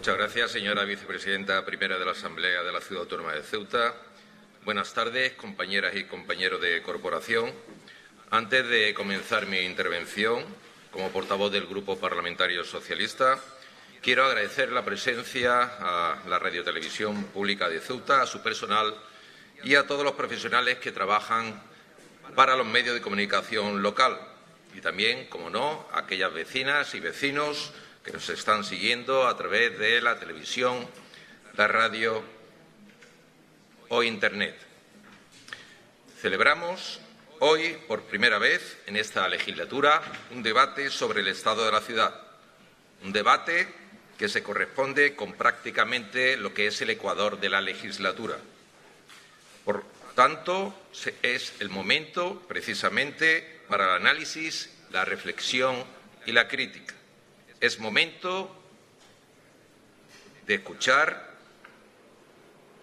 Muchas gracias, señora vicepresidenta primera de la Asamblea de la Ciudad Autónoma de Ceuta. Buenas tardes, compañeras y compañeros de corporación. Antes de comenzar mi intervención como portavoz del Grupo Parlamentario Socialista, quiero agradecer la presencia a la Radiotelevisión Pública de Ceuta, a su personal y a todos los profesionales que trabajan para los medios de comunicación local y también, como no, a aquellas vecinas y vecinos que nos están siguiendo a través de la televisión, la radio o Internet. Celebramos hoy, por primera vez en esta legislatura, un debate sobre el estado de la ciudad, un debate que se corresponde con prácticamente lo que es el ecuador de la legislatura. Por tanto, es el momento, precisamente, para el análisis, la reflexión y la crítica. Es momento de escuchar,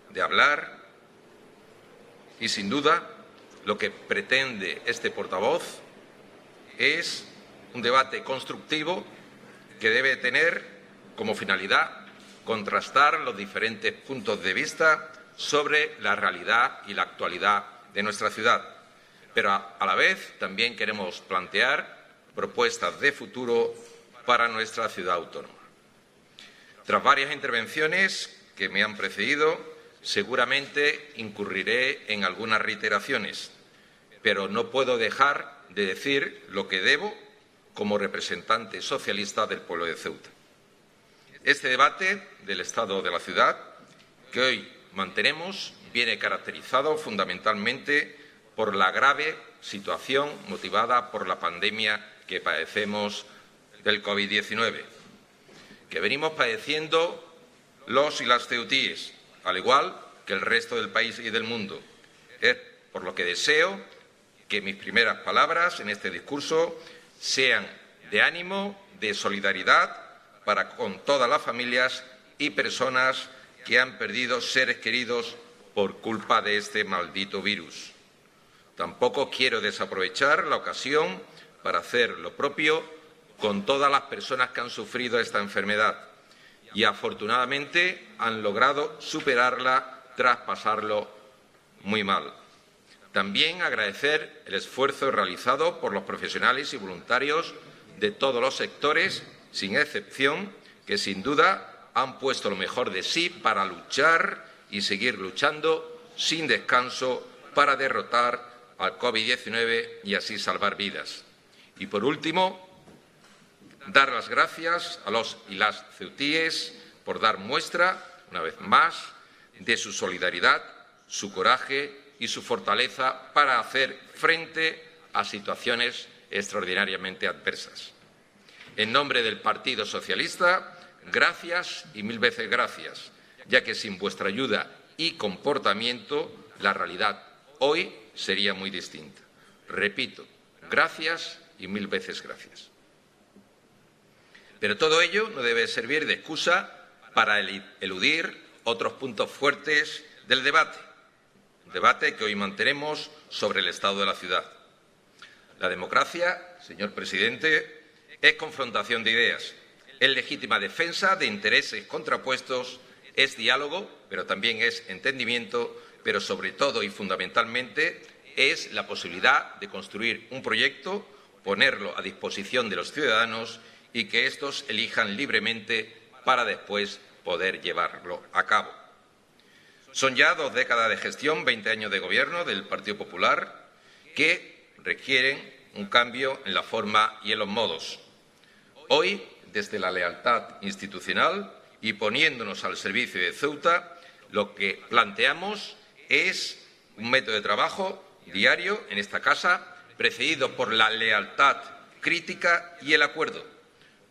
de hablar y, sin duda, lo que pretende este portavoz es un debate constructivo que debe tener como finalidad contrastar los diferentes puntos de vista sobre la realidad y la actualidad de nuestra ciudad. Pero a la vez también queremos plantear propuestas de futuro para nuestra ciudad autónoma. Tras varias intervenciones que me han precedido, seguramente incurriré en algunas reiteraciones, pero no puedo dejar de decir lo que debo como representante socialista del pueblo de Ceuta. Este debate del estado de la ciudad que hoy mantenemos viene caracterizado fundamentalmente por la grave situación motivada por la pandemia que padecemos del COVID-19, que venimos padeciendo los y las ceutíes, al igual que el resto del país y del mundo. Es por lo que deseo que mis primeras palabras en este discurso sean de ánimo, de solidaridad para con todas las familias y personas que han perdido seres queridos por culpa de este maldito virus. Tampoco quiero desaprovechar la ocasión para hacer lo propio con todas las personas que han sufrido esta enfermedad y, afortunadamente, han logrado superarla tras pasarlo muy mal. También agradecer el esfuerzo realizado por los profesionales y voluntarios de todos los sectores, sin excepción, que sin duda han puesto lo mejor de sí para luchar y seguir luchando sin descanso para derrotar al COVID-19 y así salvar vidas. Y, por último, dar las gracias a los y las ceutíes por dar muestra, una vez más, de su solidaridad, su coraje y su fortaleza para hacer frente a situaciones extraordinariamente adversas. En nombre del Partido Socialista, gracias y mil veces gracias, ya que sin vuestra ayuda y comportamiento la realidad hoy sería muy distinta. Repito, gracias y mil veces gracias. Pero todo ello no debe servir de excusa para eludir otros puntos fuertes del debate, un debate que hoy mantenemos sobre el estado de la ciudad. La democracia, señor presidente, es confrontación de ideas, es legítima defensa de intereses contrapuestos, es diálogo, pero también es entendimiento, pero sobre todo y fundamentalmente es la posibilidad de construir un proyecto, ponerlo a disposición de los ciudadanos y que éstos elijan libremente para después poder llevarlo a cabo. Son ya 2 décadas de gestión, 20 años de gobierno del Partido Popular que requieren un cambio en la forma y en los modos. Hoy, desde la lealtad institucional y poniéndonos al servicio de Ceuta, lo que planteamos es un método de trabajo diario en esta casa, precedido por la lealtad crítica y el acuerdo,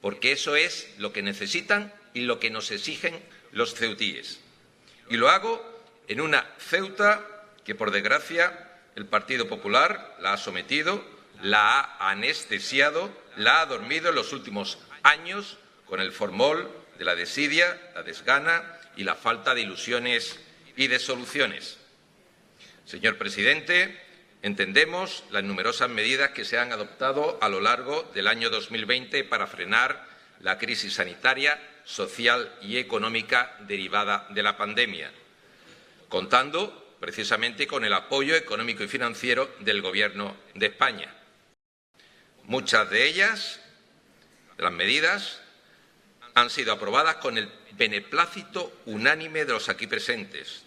porque eso es lo que necesitan y lo que nos exigen los ceutíes. Y lo hago en una Ceuta que, por desgracia, el Partido Popular la ha sometido, la ha anestesiado, la ha dormido en los últimos años con el formol de la desidia, la desgana y la falta de ilusiones y de soluciones. Señor presidente, entendemos las numerosas medidas que se han adoptado a lo largo del año 2020 para frenar la crisis sanitaria, social y económica derivada de la pandemia, contando precisamente con el apoyo económico y financiero del Gobierno de España. Muchas de ellas, de las medidas, han sido aprobadas con el beneplácito unánime de los aquí presentes,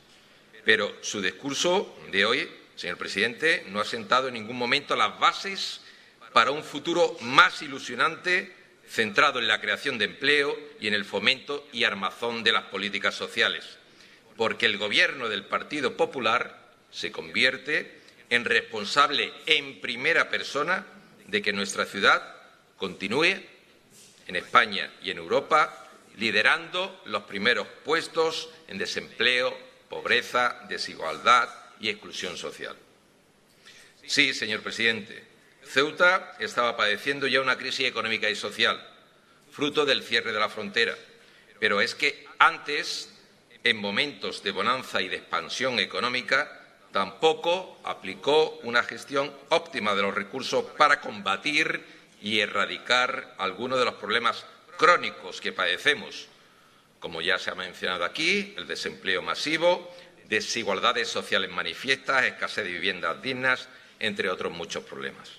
pero su discurso de hoy, señor presidente, no ha sentado en ningún momento las bases para un futuro más ilusionante, centrado en la creación de empleo y en el fomento y armazón de las políticas sociales, porque el Gobierno del Partido Popular se convierte en responsable en primera persona de que nuestra ciudad continúe en España y en Europa liderando los primeros puestos en desempleo, pobreza, desigualdad y exclusión social. Sí, señor presidente, Ceuta estaba padeciendo ya una crisis económica y social, fruto del cierre de la frontera, pero es que antes, en momentos de bonanza y de expansión económica, tampoco aplicó una gestión óptima de los recursos para combatir y erradicar algunos de los problemas crónicos que padecemos, como ya se ha mencionado aquí, el desempleo masivo, desigualdades sociales manifiestas, escasez de viviendas dignas, entre otros muchos problemas.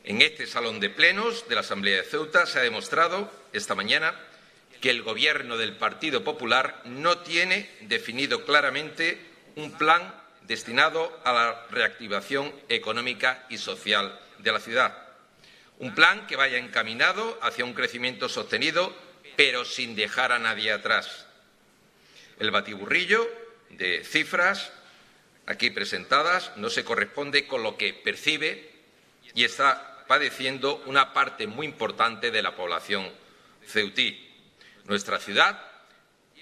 En este salón de plenos de la Asamblea de Ceuta se ha demostrado esta mañana que el Gobierno del Partido Popular no tiene definido claramente un plan destinado a la reactivación económica y social de la ciudad. Un plan que vaya encaminado hacia un crecimiento sostenido, pero sin dejar a nadie atrás. El batiburrillo de cifras aquí presentadas no se corresponde con lo que percibe y está padeciendo una parte muy importante de la población ceutí. Nuestra ciudad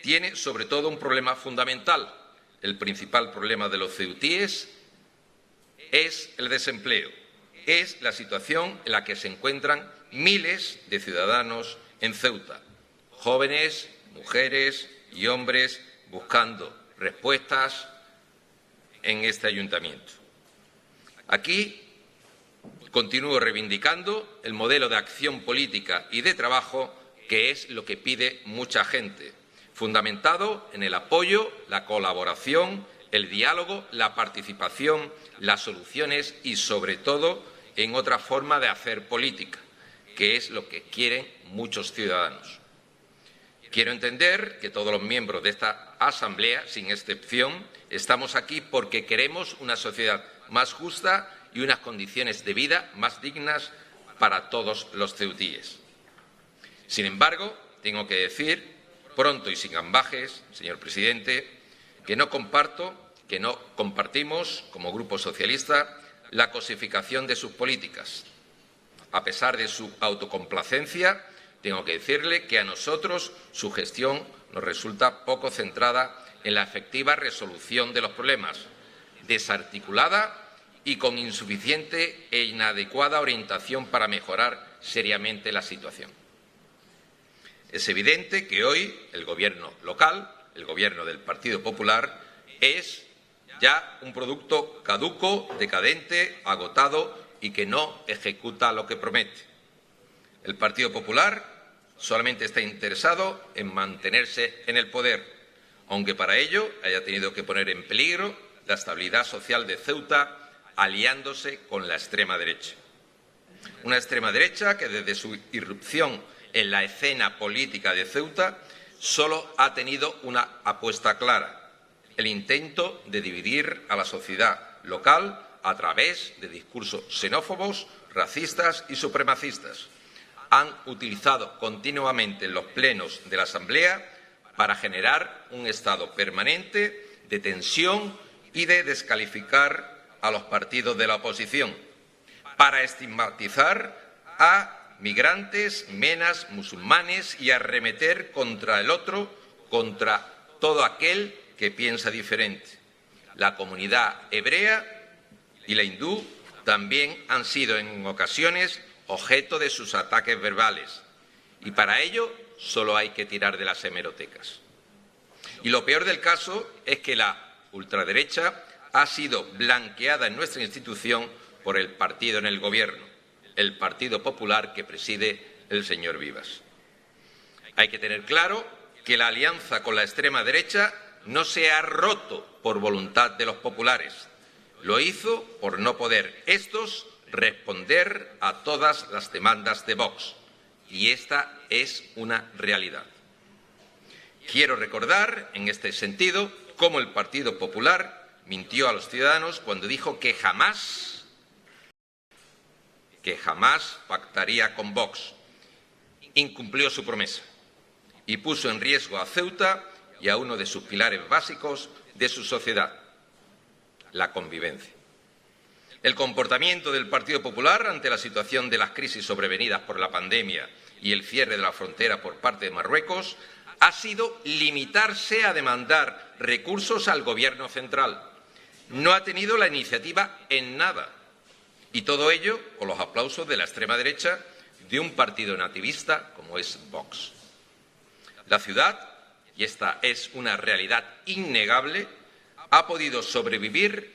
tiene sobre todo un problema fundamental. El principal problema de los ceutíes es el desempleo. Es la situación en la que se encuentran miles de ciudadanos en Ceuta, jóvenes, mujeres y hombres buscando respuestas en este ayuntamiento. Aquí continúo reivindicando el modelo de acción política y de trabajo que es lo que pide mucha gente, fundamentado en el apoyo, la colaboración, el diálogo, la participación, las soluciones y, sobre todo, en otra forma de hacer política, que es lo que quieren muchos ciudadanos. Quiero entender que todos los miembros de esta Asamblea, sin excepción, estamos aquí porque queremos una sociedad más justa y unas condiciones de vida más dignas para todos los ceutíes. Sin embargo, tengo que decir, pronto y sin ambajes, señor presidente, que no compartimos, como Grupo Socialista, la cosificación de sus políticas. A pesar de su autocomplacencia, tengo que decirle que a nosotros su gestión nos resulta poco centrada en la efectiva resolución de los problemas, desarticulada y con insuficiente e inadecuada orientación para mejorar seriamente la situación. Es evidente que hoy el Gobierno local, el Gobierno del Partido Popular, es ya un producto caduco, decadente, agotado y que no ejecuta lo que promete. El Partido Popular solamente está interesado en mantenerse en el poder, aunque para ello haya tenido que poner en peligro la estabilidad social de Ceuta aliándose con la extrema derecha. Una extrema derecha que desde su irrupción en la escena política de Ceuta solo ha tenido una apuesta clara: el intento de dividir a la sociedad local a través de discursos xenófobos, racistas y supremacistas. Han utilizado continuamente los plenos de la Asamblea para generar un estado permanente de tensión y de descalificar a los partidos de la oposición, para estigmatizar a migrantes, menas, musulmanes y arremeter contra el otro, contra todo aquel que piensa diferente. La comunidad hebrea y la hindú también han sido en ocasiones objeto de sus ataques verbales y para ello solo hay que tirar de las hemerotecas. Y lo peor del caso es que la ultraderecha ha sido blanqueada en nuestra institución por el partido en el Gobierno, el Partido Popular que preside el señor Vivas. Hay que tener claro que la alianza con la extrema derecha no se ha roto por voluntad de los populares. Lo hizo por no poder estos responder a todas las demandas de Vox. Y esta es una realidad. Quiero recordar, en este sentido, cómo el Partido Popular mintió a los ciudadanos cuando dijo que jamás pactaría con Vox. Incumplió su promesa y puso en riesgo a Ceuta y a uno de sus pilares básicos de su sociedad, la convivencia. El comportamiento del Partido Popular ante la situación de las crisis sobrevenidas por la pandemia y el cierre de la frontera por parte de Marruecos ha sido limitarse a demandar recursos al Gobierno central. No ha tenido la iniciativa en nada. Y todo ello con los aplausos de la extrema derecha de un partido nativista como es Vox. La ciudad, y esta es una realidad innegable, ha podido sobrevivir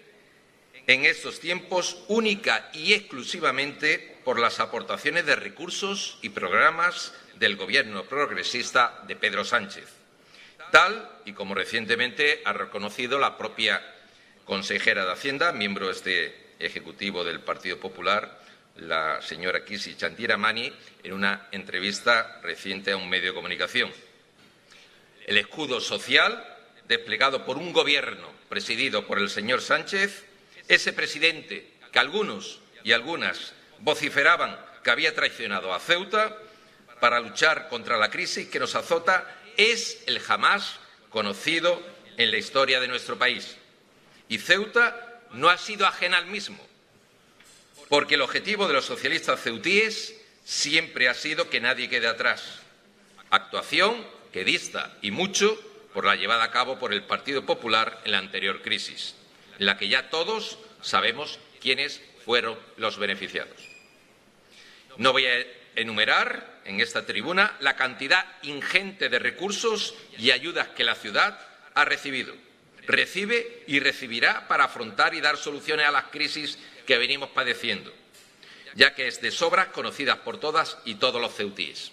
en estos tiempos única y exclusivamente por las aportaciones de recursos y programas del Gobierno progresista de Pedro Sánchez, tal y como recientemente ha reconocido la propia consejera de Hacienda, miembro de este Ejecutivo del Partido Popular, la señora Kisi Chantiramani, en una entrevista reciente a un medio de comunicación. El escudo social, desplegado por un Gobierno presidido por el señor Sánchez, ese presidente que algunos y algunas vociferaban que había traicionado a Ceuta para luchar contra la crisis que nos azota, es el jamás conocido en la historia de nuestro país. Y Ceuta no ha sido ajena al mismo, porque el objetivo de los socialistas ceutíes siempre ha sido que nadie quede atrás. Actuación que dista y mucho por la llevada a cabo por el Partido Popular en la anterior crisis, en la que ya todos sabemos quiénes fueron los beneficiados. No voy a enumerar en esta tribuna la cantidad ingente de recursos y ayudas que la ciudad ha recibido, recibe y recibirá para afrontar y dar soluciones a las crisis que venimos padeciendo, ya que es de sobra conocidas por todas y todos los ceutíes.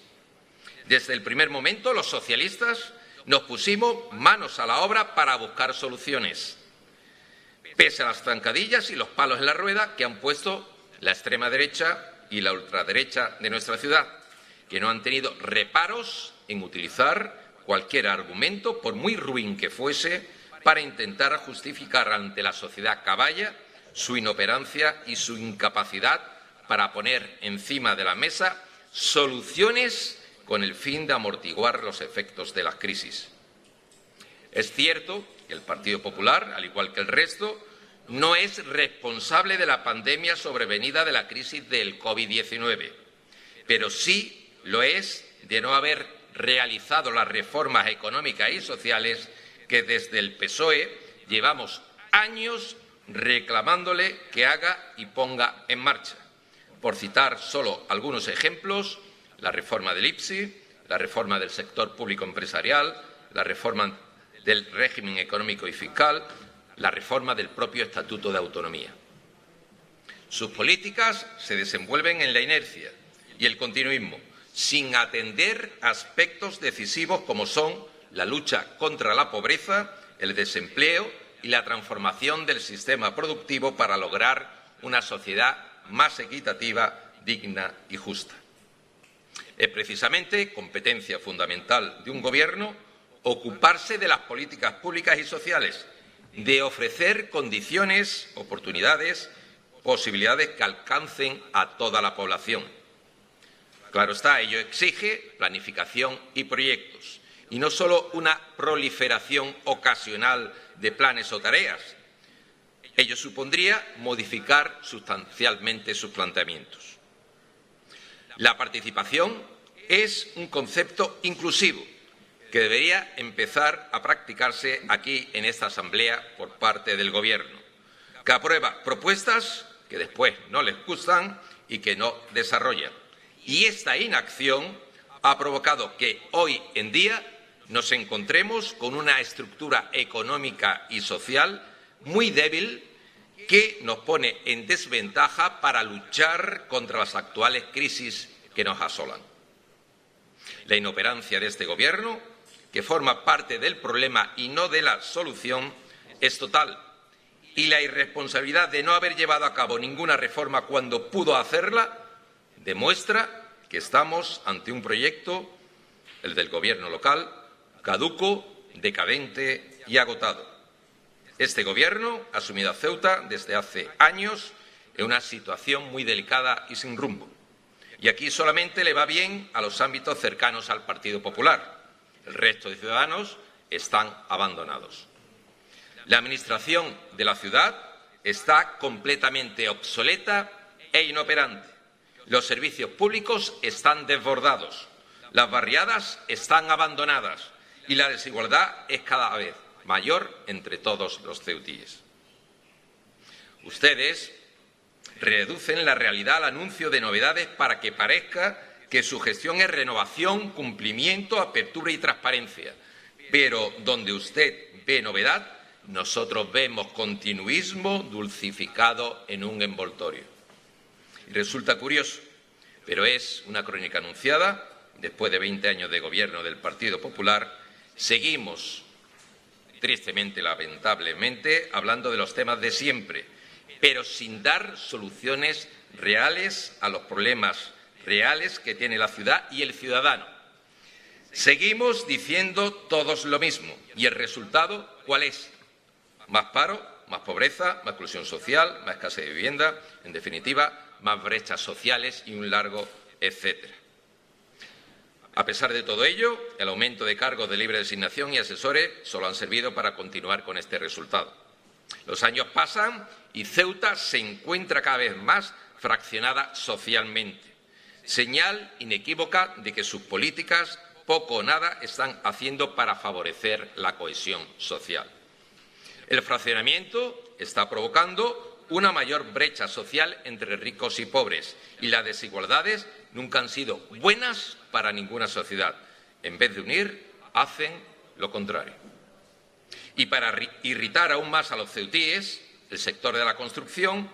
Desde el primer momento, los socialistas nos pusimos manos a la obra para buscar soluciones, pese a las zancadillas y los palos en la rueda que han puesto la extrema derecha y la ultraderecha de nuestra ciudad, que no han tenido reparos en utilizar cualquier argumento, por muy ruin que fuese, para intentar justificar ante la sociedad caballa su inoperancia y su incapacidad para poner encima de la mesa soluciones con el fin de amortiguar los efectos de las crisis. Es cierto que el Partido Popular, al igual que el resto, no es responsable de la pandemia sobrevenida de la crisis del COVID-19, pero sí lo es de no haber realizado las reformas económicas y sociales que desde el PSOE llevamos años reclamándole que haga y ponga en marcha. Por citar solo algunos ejemplos, la reforma del IPSI, la reforma del sector público empresarial, la reforma del régimen económico y fiscal, la reforma del propio Estatuto de Autonomía. Sus políticas se desenvuelven en la inercia y el continuismo, sin atender aspectos decisivos como son la lucha contra la pobreza, el desempleo y la transformación del sistema productivo para lograr una sociedad más equitativa, digna y justa. Es precisamente competencia fundamental de un Gobierno ocuparse de las políticas públicas y sociales, de ofrecer condiciones, oportunidades, posibilidades que alcancen a toda la población. Claro está, ello exige planificación y proyectos, y no solo una proliferación ocasional de planes o tareas. Ello supondría modificar sustancialmente sus planteamientos. La participación es un concepto inclusivo que debería empezar a practicarse aquí en esta Asamblea por parte del Gobierno, que aprueba propuestas que después no les gustan y que no desarrollan. Y esta inacción ha provocado que hoy en día nos encontremos con una estructura económica y social muy débil que nos pone en desventaja para luchar contra las actuales crisis que nos asolan. La inoperancia de este Gobierno, que forma parte del problema y no de la solución, es total. Y la irresponsabilidad de no haber llevado a cabo ninguna reforma cuando pudo hacerla demuestra que estamos ante un proyecto, el del Gobierno local, caduco, decadente y agotado. Este Gobierno ha sumido a Ceuta desde hace años en una situación muy delicada y sin rumbo. Y aquí solamente le va bien a los ámbitos cercanos al Partido Popular. El resto de ciudadanos están abandonados. La administración de la ciudad está completamente obsoleta e inoperante. Los servicios públicos están desbordados. Las barriadas están abandonadas y la desigualdad es cada vez mayor entre todos los ceutíes. Ustedes reducen la realidad al anuncio de novedades para que parezca que su gestión es renovación, cumplimiento, apertura y transparencia. Pero donde usted ve novedad, nosotros vemos continuismo dulcificado en un envoltorio. Y resulta curioso, pero es una crónica anunciada. Después de 20 años de gobierno del Partido Popular, seguimos, tristemente, lamentablemente, hablando de los temas de siempre, pero sin dar soluciones reales a los problemas reales que tiene la ciudad y el ciudadano. Seguimos diciendo todos lo mismo. ¿Y el resultado cuál es? Más paro, más pobreza, más exclusión social, más escasez de vivienda, en definitiva, más brechas sociales y un largo etcétera. A pesar de todo ello, el aumento de cargos de libre designación y asesores solo han servido para continuar con este resultado. Los años pasan y Ceuta se encuentra cada vez más fraccionada socialmente. Señal inequívoca de que sus políticas poco o nada están haciendo para favorecer la cohesión social. El fraccionamiento está provocando una mayor brecha social entre ricos y pobres y las desigualdades nunca han sido buenas para ninguna sociedad. En vez de unir, hacen lo contrario. Y para irritar aún más a los ceutíes, el sector de la construcción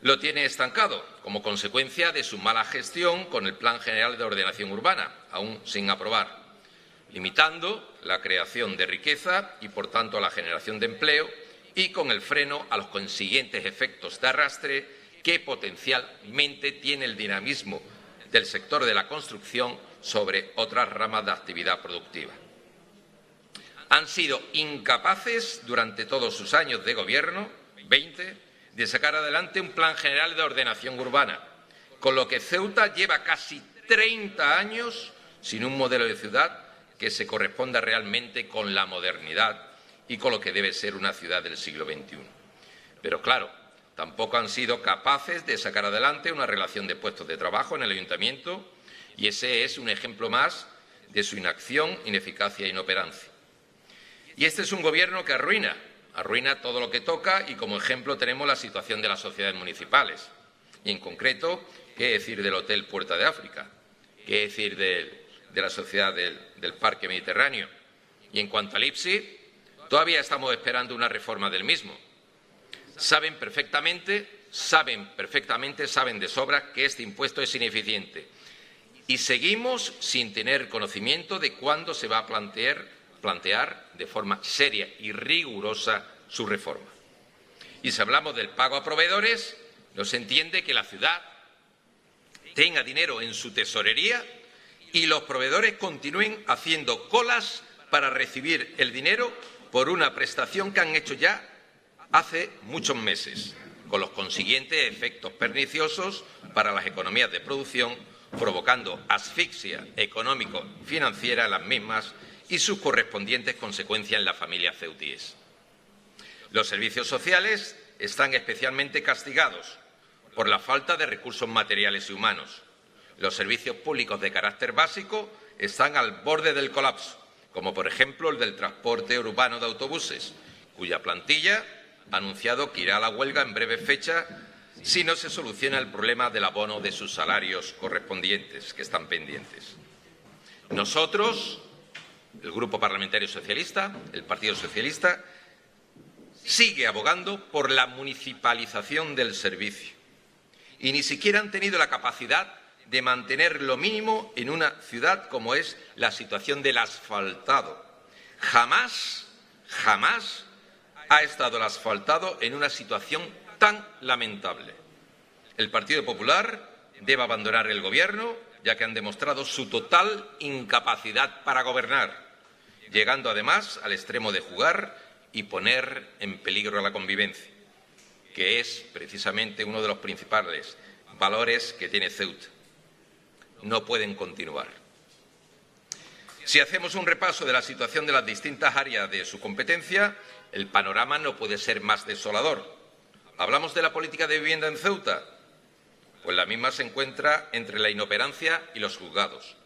lo tiene estancado como consecuencia de su mala gestión con el Plan General de Ordenación Urbana, aún sin aprobar, limitando la creación de riqueza y, por tanto, la generación de empleo y con el freno a los consiguientes efectos de arrastre que potencialmente tiene el dinamismo del sector de la construcción sobre otras ramas de actividad productiva. Han sido incapaces durante todos sus años de gobierno, 20, de sacar adelante un plan general de ordenación urbana, con lo que Ceuta lleva casi 30 años sin un modelo de ciudad que se corresponda realmente con la modernidad y con lo que debe ser una ciudad del siglo XXI. Pero claro, tampoco han sido capaces de sacar adelante una relación de puestos de trabajo en el ayuntamiento y ese es un ejemplo más de su inacción, ineficacia e inoperancia. Y este es un gobierno que arruina todo lo que toca y como ejemplo tenemos la situación de las sociedades municipales. Y en concreto, ¿qué decir del Hotel Puerta de África? ¿Qué decir de la sociedad del Parque Mediterráneo? Y en cuanto al IPSI, todavía estamos esperando una reforma del mismo. Saben de sobra que este impuesto es ineficiente y seguimos sin tener conocimiento de cuándo se va a plantear de forma seria y rigurosa su reforma. Y si hablamos del pago a proveedores, no se entiende que la ciudad tenga dinero en su tesorería y los proveedores continúen haciendo colas para recibir el dinero por una prestación que han hecho ya hace muchos meses, con los consiguientes efectos perniciosos para las economías de producción, provocando asfixia económico-financiera en las mismas y sus correspondientes consecuencias en las familias ceutíes. Los servicios sociales están especialmente castigados por la falta de recursos materiales y humanos. Los servicios públicos de carácter básico están al borde del colapso, como por ejemplo el del transporte urbano de autobuses, cuya plantilla ha anunciado que irá a la huelga en breve fecha si no se soluciona el problema del abono de sus salarios correspondientes, que están pendientes. Nosotros, el Grupo Parlamentario Socialista, el Partido Socialista, sigue abogando por la municipalización del servicio y ni siquiera han tenido la capacidad de mantener lo mínimo en una ciudad como es la situación del asfaltado. Jamás ha estado el asfaltado en una situación tan lamentable. El Partido Popular debe abandonar el Gobierno, ya que han demostrado su total incapacidad para gobernar, llegando además al extremo de jugar y poner en peligro la convivencia, que es precisamente uno de los principales valores que tiene Ceuta. No pueden continuar. Si hacemos un repaso de la situación de las distintas áreas de su competencia, el panorama no puede ser más desolador. ¿Hablamos de la política de vivienda en Ceuta? Pues la misma se encuentra entre la inoperancia y los juzgados.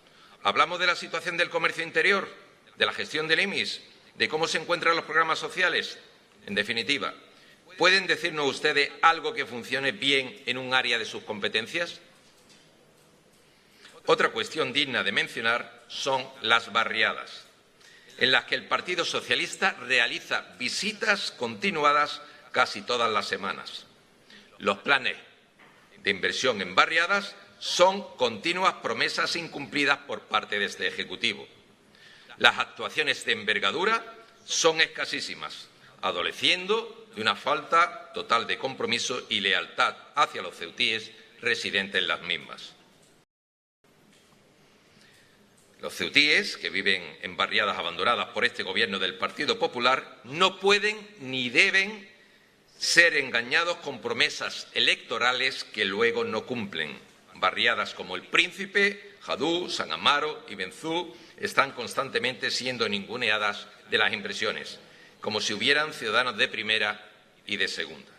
¿Hablamos de la situación del comercio interior, de la gestión del IMIS, de cómo se encuentran los programas sociales? En definitiva, ¿pueden decirnos ustedes algo que funcione bien en un área de sus competencias? Otra cuestión digna de mencionar son las barriadas, en las que el Partido Socialista realiza visitas continuadas casi todas las semanas. Los planes de inversión en barriadas son continuas promesas incumplidas por parte de este Ejecutivo. Las actuaciones de envergadura son escasísimas, adoleciendo de una falta total de compromiso y lealtad hacia los ceutíes residentes en las mismas. Los ceutíes, que viven en barriadas abandonadas por este Gobierno del Partido Popular, no pueden ni deben ser engañados con promesas electorales que luego no cumplen. Barriadas como El Príncipe, Jadú, San Amaro y Benzú están constantemente siendo ninguneadas de las inversiones, como si hubieran ciudadanos de primera y de segunda.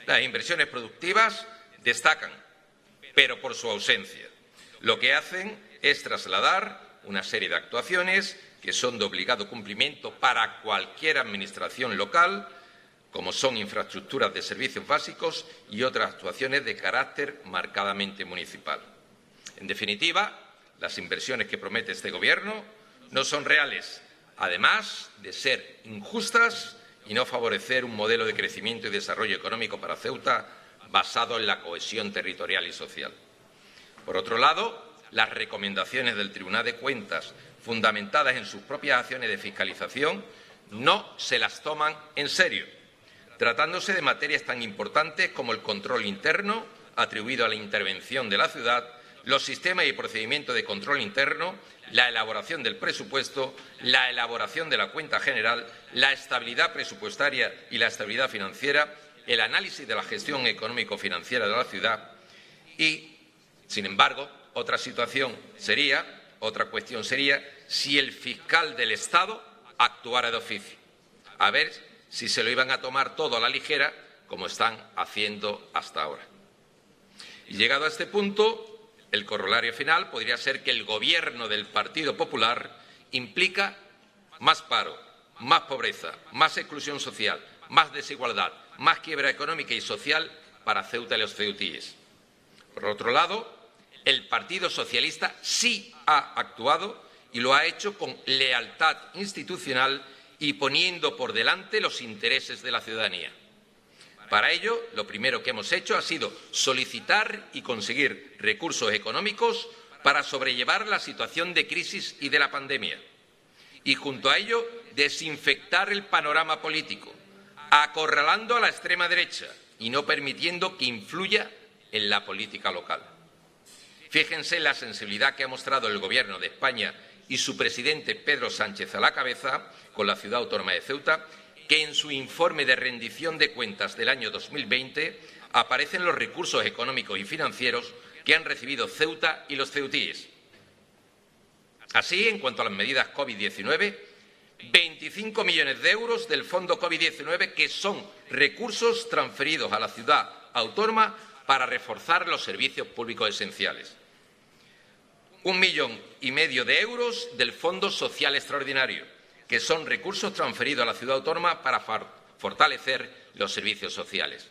Las inversiones productivas destacan, pero por su ausencia. Lo que hacen es trasladar una serie de actuaciones que son de obligado cumplimiento para cualquier administración local, como son infraestructuras de servicios básicos y otras actuaciones de carácter marcadamente municipal. En definitiva, las inversiones que promete este Gobierno no son reales, además de ser injustas y no favorecer un modelo de crecimiento y desarrollo económico para Ceuta basado en la cohesión territorial y social. Por otro lado, las recomendaciones del Tribunal de Cuentas, fundamentadas en sus propias acciones de fiscalización, no se las toman en serio, tratándose de materias tan importantes como el control interno atribuido a la intervención de la ciudad, los sistemas y procedimientos de control interno, la elaboración del presupuesto, la elaboración de la cuenta general, la estabilidad presupuestaria y la estabilidad financiera, el análisis de la gestión económico-financiera de la ciudad y, sin embargo, otra cuestión sería si el fiscal del Estado actuara de oficio. A ver si se lo iban a tomar todo a la ligera, como están haciendo hasta ahora. Y llegado a este punto, el corolario final podría ser que el Gobierno del Partido Popular implica más paro, más pobreza, más exclusión social, más desigualdad, más quiebra económica y social para Ceuta y los ceutíes. Por otro lado, el Partido Socialista sí ha actuado y lo ha hecho con lealtad institucional y poniendo por delante los intereses de la ciudadanía. Para ello, lo primero que hemos hecho ha sido solicitar y conseguir recursos económicos para sobrellevar la situación de crisis y de la pandemia. Y junto a ello, desinfectar el panorama político, acorralando a la extrema derecha y no permitiendo que influya en la política local. Fíjense la sensibilidad que ha mostrado el Gobierno de España y su presidente Pedro Sánchez a la cabeza con la ciudad autónoma de Ceuta, que en su informe de rendición de cuentas del año 2020 aparecen los recursos económicos y financieros que han recibido Ceuta y los ceutíes. Así, en cuanto a las medidas COVID-19, 25 millones de euros del Fondo COVID-19 que son recursos transferidos a la ciudad autónoma para reforzar los servicios públicos esenciales. 1,5 millones de euros del Fondo Social Extraordinario, que son recursos transferidos a la ciudad autónoma para fortalecer los servicios sociales.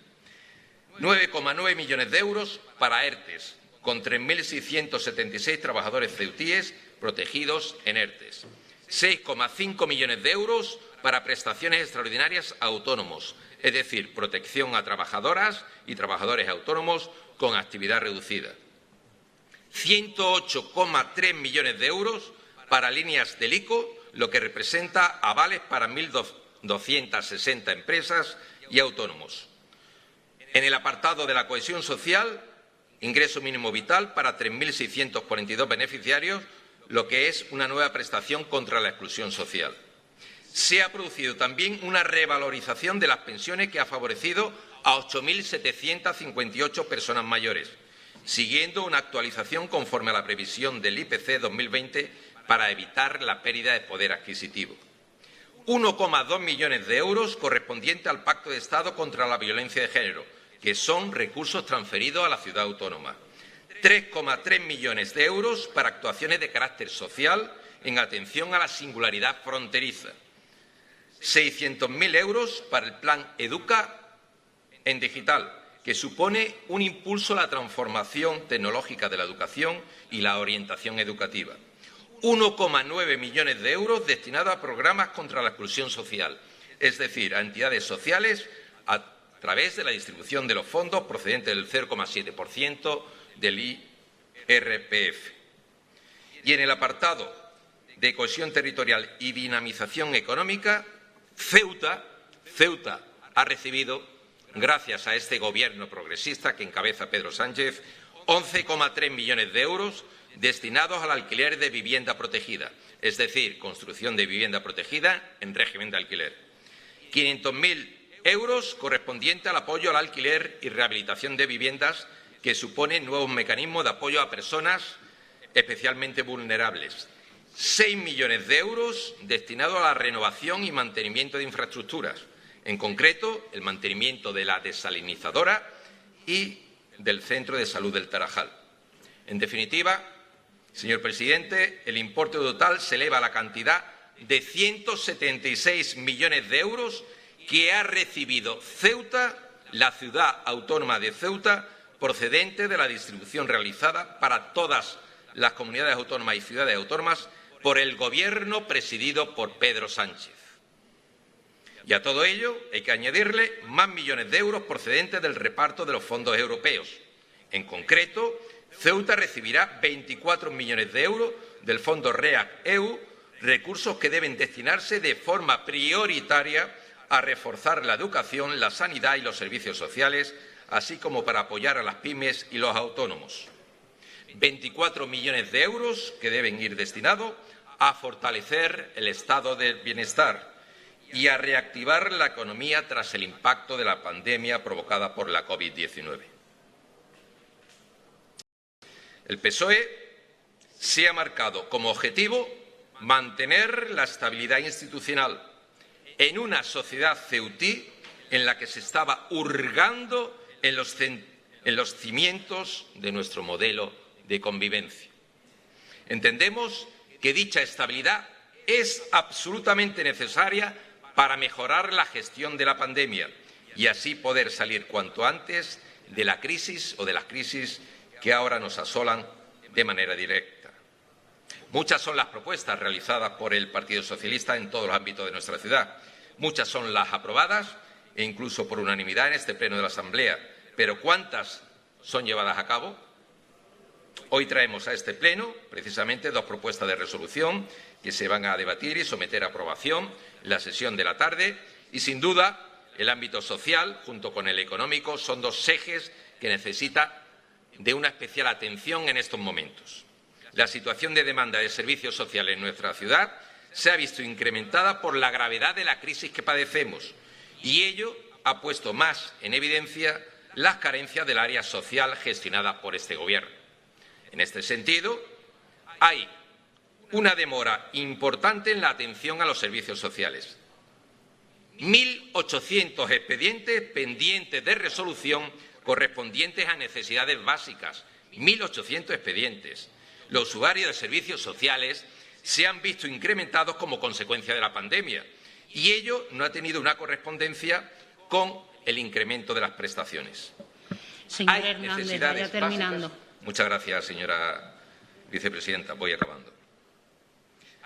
9,9 millones de euros para ERTES, con 3.676 trabajadores ceutíes protegidos en ERTES. 6,5 millones de euros para prestaciones extraordinarias a autónomos, es decir, protección a trabajadoras y trabajadores autónomos con actividad reducida. 108,3 millones de euros para líneas del ICO, lo que representa avales para 1.260 empresas y autónomos. En el apartado de la cohesión social, ingreso mínimo vital para 3.642 beneficiarios, lo que es una nueva prestación contra la exclusión social. Se ha producido también una revalorización de las pensiones que ha favorecido a 8.758 personas mayores, siguiendo una actualización conforme a la previsión del IPC 2020 para evitar la pérdida de poder adquisitivo. 1,2 millones de euros correspondiente al Pacto de Estado contra la Violencia de Género, que son recursos transferidos a la ciudad autónoma. 3,3 millones de euros para actuaciones de carácter social en atención a la singularidad fronteriza. 600.000 euros para el Plan Educa en digital, que supone un impulso a la transformación tecnológica de la educación y la orientación educativa. 1,9 millones de euros destinados a programas contra la exclusión social, es decir, a entidades sociales a través de la distribución de los fondos procedentes del 0,7% del IRPF. Y en el apartado de cohesión territorial y dinamización económica, Ceuta ha recibido, gracias a este Gobierno progresista que encabeza Pedro Sánchez, 11,3 millones de euros destinados al alquiler de vivienda protegida, es decir, construcción de vivienda protegida en régimen de alquiler. 500.000 euros correspondiente al apoyo al alquiler y rehabilitación de viviendas, que supone nuevos mecanismos de apoyo a personas especialmente vulnerables. 6 millones de euros destinados a la renovación y mantenimiento de infraestructuras, en concreto el mantenimiento de la desalinizadora y del Centro de Salud del Tarajal. En definitiva, señor presidente, el importe total se eleva a la cantidad de 176 millones de euros que ha recibido Ceuta, la ciudad autónoma de Ceuta, procedente de la distribución realizada para todas las comunidades autónomas y ciudades autónomas por el Gobierno presidido por Pedro Sánchez. Y a todo ello hay que añadirle más millones de euros procedentes del reparto de los fondos europeos. En concreto, Ceuta recibirá 24 millones de euros del fondo REAC-EU, recursos que deben destinarse de forma prioritaria a reforzar la educación, la sanidad y los servicios sociales, así como para apoyar a las pymes y los autónomos. 24 millones de euros que deben ir destinados a fortalecer el estado del bienestar y a reactivar la economía tras el impacto de la pandemia provocada por la COVID-19. El PSOE se ha marcado como objetivo mantener la estabilidad institucional en una sociedad ceutí en la que se estaba hurgando en los cimientos de nuestro modelo de convivencia. Entendemos que dicha estabilidad es absolutamente necesaria para mejorar la gestión de la pandemia y así poder salir cuanto antes de la crisis o de las crisis que ahora nos asolan de manera directa. Muchas son las propuestas realizadas por el Partido Socialista en todos los ámbitos de nuestra ciudad. Muchas son las aprobadas e incluso por unanimidad en este pleno de la Asamblea. Pero ¿cuántas son llevadas a cabo? Hoy traemos a este pleno precisamente dos propuestas de resolución que se van a debatir y someter a aprobación en la sesión de la tarde y, sin duda, el ámbito social junto con el económico son dos ejes que necesitan de una especial atención en estos momentos. La situación de demanda de servicios sociales en nuestra ciudad se ha visto incrementada por la gravedad de la crisis que padecemos y ello ha puesto más en evidencia las carencias del área social gestionada por este Gobierno. En este sentido, hay una demora importante en la atención a los servicios sociales. 1.800 expedientes pendientes de resolución correspondientes a necesidades básicas. 1.800 expedientes. Los usuarios de servicios sociales se han visto incrementados como consecuencia de la pandemia y ello no ha tenido una correspondencia con el incremento de las prestaciones. Señor Hernández, vaya terminando. Muchas gracias, señora vicepresidenta. Voy acabando.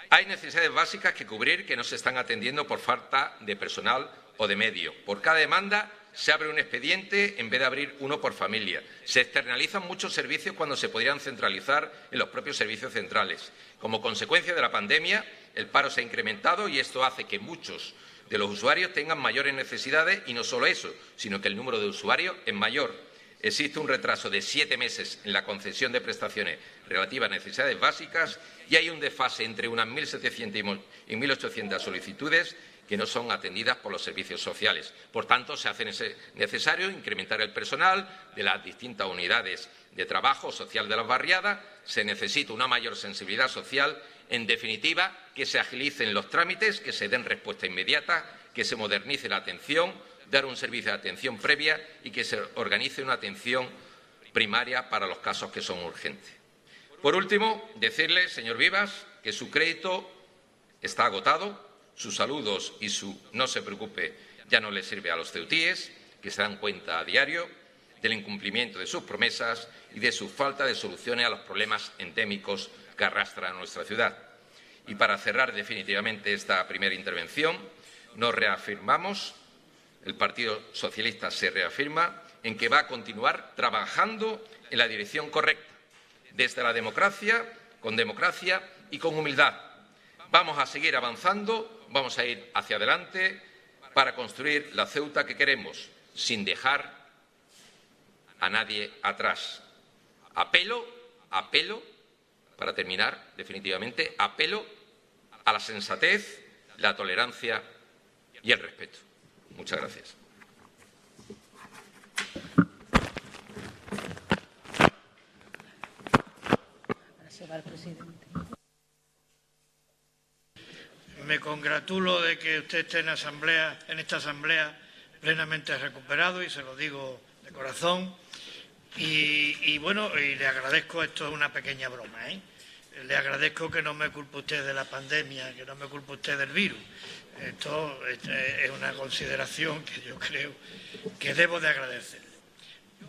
Hay necesidades básicas que cubrir que no se están atendiendo por falta de personal o de medio. Por cada demanda se abre un expediente en vez de abrir uno por familia. Se externalizan muchos servicios cuando se podrían centralizar en los propios servicios centrales. Como consecuencia de la pandemia, el paro se ha incrementado y esto hace que muchos de los usuarios tengan mayores necesidades y no solo eso, sino que el número de usuarios es mayor. Existe un retraso de 7 meses en la concesión de prestaciones relativas a necesidades básicas y hay un desfase entre unas 1.700 y 1.800 solicitudes que no son atendidas por los servicios sociales. Por tanto, se hace necesario incrementar el personal de las distintas unidades de trabajo social de las barriadas, se necesita una mayor sensibilidad social, en definitiva, que se agilicen los trámites, que se den respuesta inmediata, que se modernice la atención, dar un servicio de atención previa y que se organice una atención primaria para los casos que son urgentes. Por último, decirle, señor Vivas, que su crédito está agotado, sus saludos y su no se preocupe ya no le sirve a los ceutíes, que se dan cuenta a diario del incumplimiento de sus promesas y de su falta de soluciones a los problemas endémicos que arrastra a nuestra ciudad. Y para cerrar definitivamente esta primera intervención, nos reafirmamos, el Partido Socialista se reafirma en que va a continuar trabajando en la dirección correcta, desde la democracia, con democracia y con humildad. Vamos a seguir avanzando, vamos a ir hacia adelante para construir la Ceuta que queremos, sin dejar a nadie atrás. Apelo, para terminar definitivamente, apelo a la sensatez, la tolerancia y el respeto. Muchas gracias. Me congratulo de que usted esté en esta asamblea plenamente recuperado y se lo digo de corazón. Y bueno, y le agradezco, esto es una pequeña broma, le agradezco que no me culpe usted de la pandemia, que no me culpe usted del virus. Esto es una consideración que yo creo que debo de agradecer.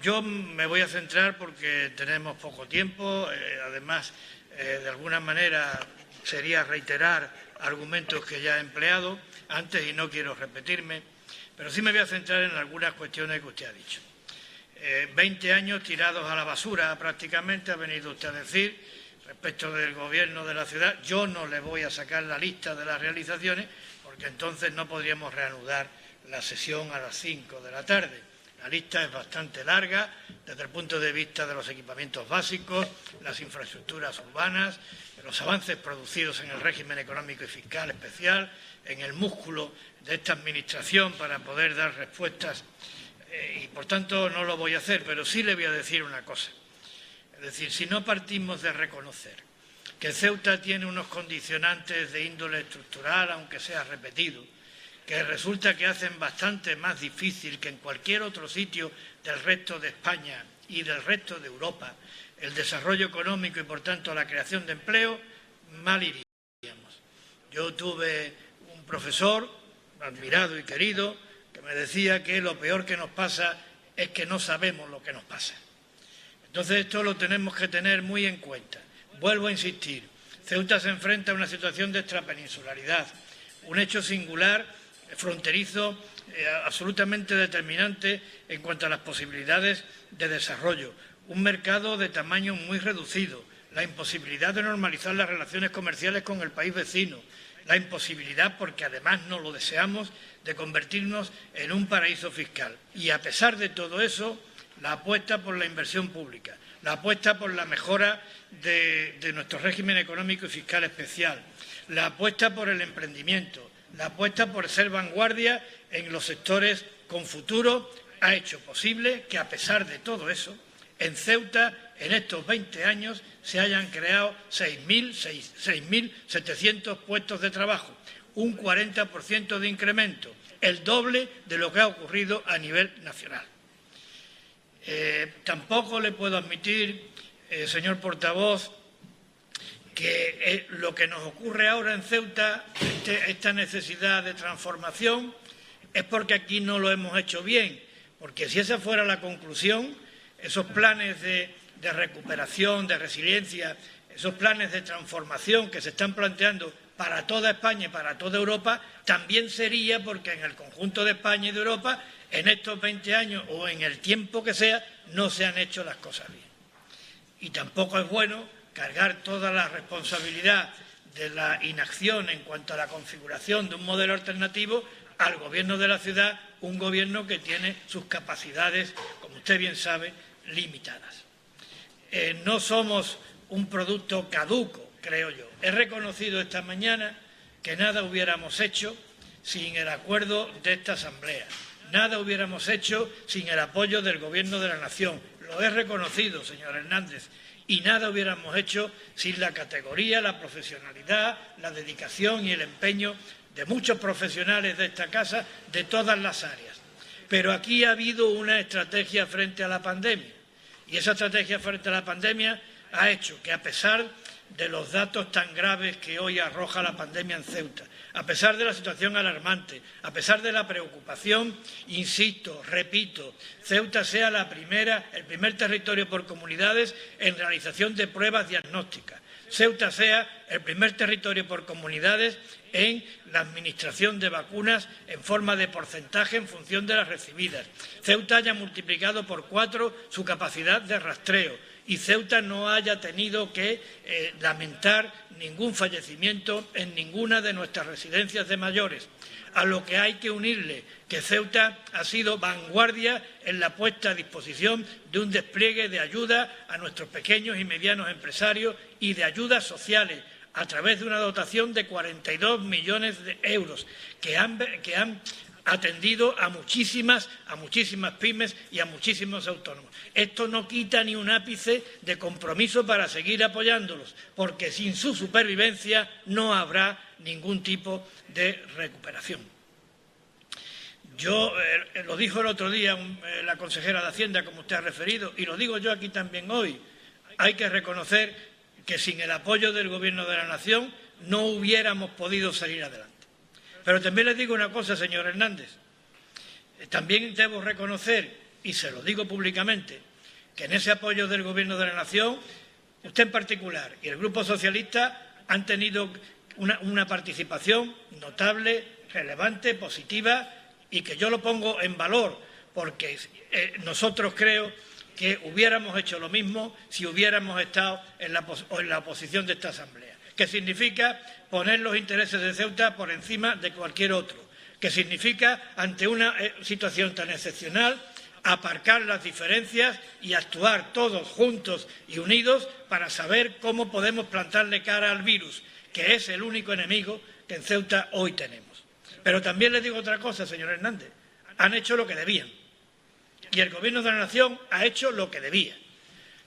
Yo me voy a centrar porque tenemos poco tiempo, además, de alguna manera sería reiterar argumentos que ya he empleado antes y no quiero repetirme, pero sí me voy a centrar en algunas cuestiones que usted ha dicho. 20 años tirados a la basura prácticamente, ha venido usted a decir, respecto del Gobierno de la ciudad. Yo no le voy a sacar la lista de las realizaciones porque entonces no podríamos reanudar la sesión a las 5 de la tarde. La lista es bastante larga desde el punto de vista de los equipamientos básicos, las infraestructuras urbanas, los avances producidos en el régimen económico y fiscal especial, en el músculo de esta Administración para poder dar respuestas y, por tanto, no lo voy a hacer, pero sí le voy a decir una cosa. Es decir, si no partimos de reconocer que Ceuta tiene unos condicionantes de índole estructural, aunque sea repetido, que resulta que hacen bastante más difícil que en cualquier otro sitio del resto de España y del resto de Europa el desarrollo económico y, por tanto, la creación de empleo, mal iríamos. Yo tuve un profesor, admirado y querido, que me decía que lo peor que nos pasa es que no sabemos lo que nos pasa. Entonces, esto lo tenemos que tener muy en cuenta. Vuelvo a insistir, Ceuta se enfrenta a una situación de extrapeninsularidad, un hecho singular, fronterizo, absolutamente determinante en cuanto a las posibilidades de desarrollo. Un mercado de tamaño muy reducido, la imposibilidad de normalizar las relaciones comerciales con el país vecino, la imposibilidad, porque además no lo deseamos, de convertirnos en un paraíso fiscal. Y a pesar de todo eso, la apuesta por la inversión pública, la apuesta por la mejora de nuestro régimen económico y fiscal especial, la apuesta por el emprendimiento, la apuesta por ser vanguardia en los sectores con futuro, ha hecho posible que, a pesar de todo eso, en Ceuta, en estos 20 años, se hayan creado 6.700 puestos de trabajo, un 40% de incremento, el doble de lo que ha ocurrido a nivel nacional. Tampoco le puedo admitir, señor portavoz, que lo que nos ocurre ahora en Ceuta, esta necesidad de transformación, es porque aquí no lo hemos hecho bien, porque si esa fuera la conclusión, esos planes de recuperación, de resiliencia, esos planes de transformación que se están planteando para toda España y para toda Europa, también sería porque en el conjunto de España y de Europa, en estos 20 años o en el tiempo que sea, no se han hecho las cosas bien. Y tampoco es bueno cargar toda la responsabilidad de la inacción en cuanto a la configuración de un modelo alternativo al Gobierno de la ciudad, un Gobierno que tiene sus capacidades, como usted bien sabe, limitadas. No somos un producto caduco, creo yo. He reconocido esta mañana que nada hubiéramos hecho sin el acuerdo de esta Asamblea. Nada hubiéramos hecho sin el apoyo del Gobierno de la Nación. Lo he reconocido, señor Hernández. Y nada hubiéramos hecho sin la categoría, la profesionalidad, la dedicación y el empeño de muchos profesionales de esta casa, de todas las áreas. Pero aquí ha habido una estrategia frente a la pandemia. Y esa estrategia frente a la pandemia ha hecho que, a pesar de los datos tan graves que hoy arroja la pandemia en Ceuta, a pesar de la situación alarmante, a pesar de la preocupación, insisto, repito, Ceuta sea el primer territorio por comunidades en realización de pruebas diagnósticas. Ceuta sea el primer territorio por comunidades en la administración de vacunas en forma de porcentaje en función de las recibidas. Ceuta haya multiplicado por 4 su capacidad de rastreo y Ceuta no haya tenido que lamentar ningún fallecimiento en ninguna de nuestras residencias de mayores. A lo que hay que unirle que Ceuta ha sido vanguardia en la puesta a disposición de un despliegue de ayuda a nuestros pequeños y medianos empresarios y de ayudas sociales a través de una dotación de 42 millones de euros que han atendido a muchísimas pymes y a muchísimos autónomos. Esto no quita ni un ápice de compromiso para seguir apoyándolos, porque sin su supervivencia no habrá ningún tipo de recuperación. Yo lo dijo el otro día la consejera de Hacienda, como usted ha referido, y lo digo yo aquí también hoy. Hay que reconocer que sin el apoyo del Gobierno de la Nación no hubiéramos podido salir adelante. Pero también les digo una cosa, señor Hernández. También debo reconocer, y se lo digo públicamente, que en ese apoyo del Gobierno de la Nación, usted en particular y el Grupo Socialista han tenido una participación notable, relevante, positiva, y que yo lo pongo en valor, porque nosotros creo que hubiéramos hecho lo mismo si hubiéramos estado en la oposición de esta Asamblea. Que significa poner los intereses de Ceuta por encima de cualquier otro, que significa, ante una situación tan excepcional, aparcar las diferencias y actuar todos juntos y unidos para saber cómo podemos plantarle cara al virus, que es el único enemigo que en Ceuta hoy tenemos. Pero también les digo otra cosa, señor Hernández. Han hecho lo que debían. Y el Gobierno de la Nación ha hecho lo que debía.